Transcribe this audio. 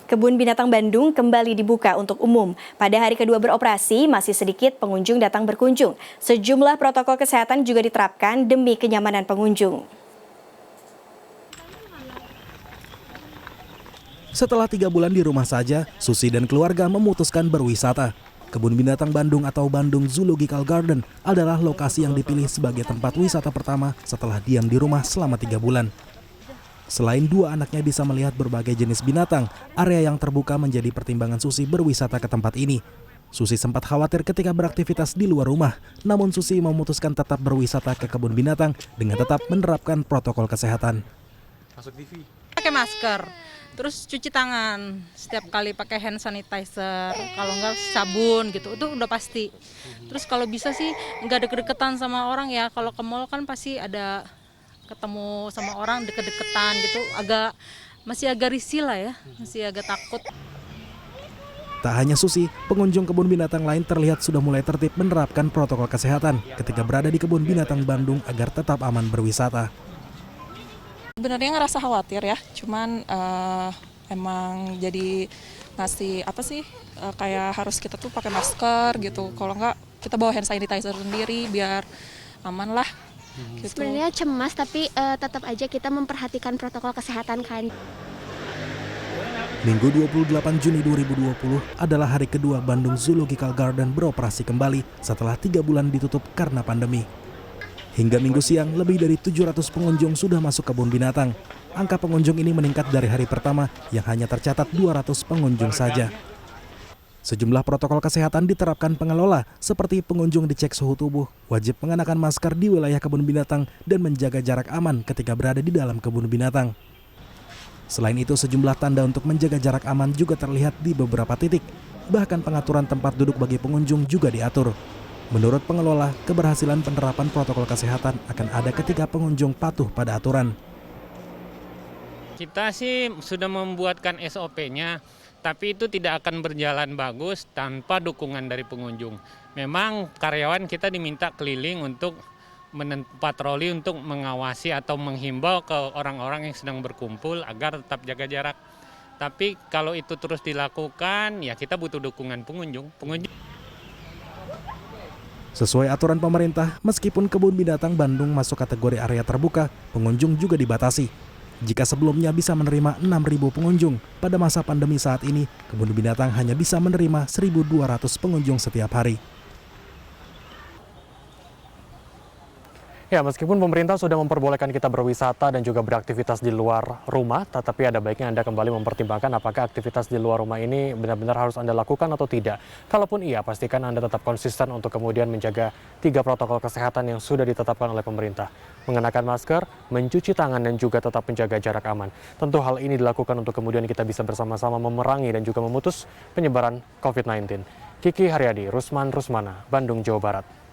Kebun Binatang Bandung kembali dibuka untuk umum. Pada hari kedua beroperasi, masih sedikit pengunjung datang berkunjung. Sejumlah protokol kesehatan juga diterapkan demi kenyamanan pengunjung. Setelah 3 bulan di rumah saja, Susi dan keluarga memutuskan berwisata. Kebun Binatang Bandung atau Bandung Zoological Garden adalah lokasi yang dipilih sebagai tempat wisata pertama setelah diam di rumah selama 3 bulan. Selain 2 anaknya bisa melihat berbagai jenis binatang, area yang terbuka menjadi pertimbangan Susi berwisata ke tempat ini. Susi sempat khawatir ketika beraktivitas di luar rumah, namun Susi memutuskan tetap berwisata ke kebun binatang dengan tetap menerapkan protokol kesehatan. Pakai masker, terus cuci tangan, setiap kali pakai hand sanitizer, kalau enggak sabun gitu, itu udah pasti. Terus kalau bisa sih nggak deket-deketan sama orang ya, kalau ke mall kan pasti ada ketemu sama orang deket-deketan gitu, masih agak risih lah ya, masih agak takut. Tak hanya Susi, pengunjung kebun binatang lain terlihat sudah mulai tertib menerapkan protokol kesehatan ketika berada di kebun binatang Bandung agar tetap aman berwisata. Sebenarnya ngerasa khawatir ya, cuman emang jadi ngasih kayak harus kita tuh pakai masker gitu. Kalau enggak kita bawa hand sanitizer sendiri biar aman lah. Gitu. Sebenarnya cemas tapi tetap aja kita memperhatikan protokol kesehatan kan. Minggu 28 Juni 2020 adalah hari kedua Bandung Zoological Garden beroperasi kembali setelah 3 bulan ditutup karena pandemi. Hingga minggu siang, lebih dari 700 pengunjung sudah masuk kebun binatang. Angka pengunjung ini meningkat dari hari pertama yang hanya tercatat 200 pengunjung saja. Sejumlah protokol kesehatan diterapkan pengelola, seperti pengunjung dicek suhu tubuh, wajib mengenakan masker di wilayah kebun binatang, dan menjaga jarak aman ketika berada di dalam kebun binatang. Selain itu, sejumlah tanda untuk menjaga jarak aman juga terlihat di beberapa titik. Bahkan pengaturan tempat duduk bagi pengunjung juga diatur. Menurut pengelola, keberhasilan penerapan protokol kesehatan akan ada ketika pengunjung patuh pada aturan. Kita sih sudah membuatkan SOP-nya, tapi itu tidak akan berjalan bagus tanpa dukungan dari pengunjung. Memang karyawan kita diminta keliling untuk patroli untuk mengawasi atau menghimbau ke orang-orang yang sedang berkumpul agar tetap jaga jarak. Tapi kalau itu terus dilakukan, ya kita butuh dukungan pengunjung. Sesuai aturan pemerintah, meskipun kebun binatang Bandung masuk kategori area terbuka, pengunjung juga dibatasi. Jika sebelumnya bisa menerima 6.000 pengunjung, pada masa pandemi saat ini, kebun binatang hanya bisa menerima 1.200 pengunjung setiap hari. Ya, meskipun pemerintah sudah memperbolehkan kita berwisata dan juga beraktivitas di luar rumah, tetapi ada baiknya Anda kembali mempertimbangkan apakah aktivitas di luar rumah ini benar-benar harus Anda lakukan atau tidak. Kalaupun iya, pastikan Anda tetap konsisten untuk kemudian menjaga 3 protokol kesehatan yang sudah ditetapkan oleh pemerintah. Mengenakan masker, mencuci tangan, dan juga tetap menjaga jarak aman. Tentu hal ini dilakukan untuk kemudian kita bisa bersama-sama memerangi dan juga memutus penyebaran COVID-19. Kiki Haryadi, Rusman Rusmana, Bandung, Jawa Barat.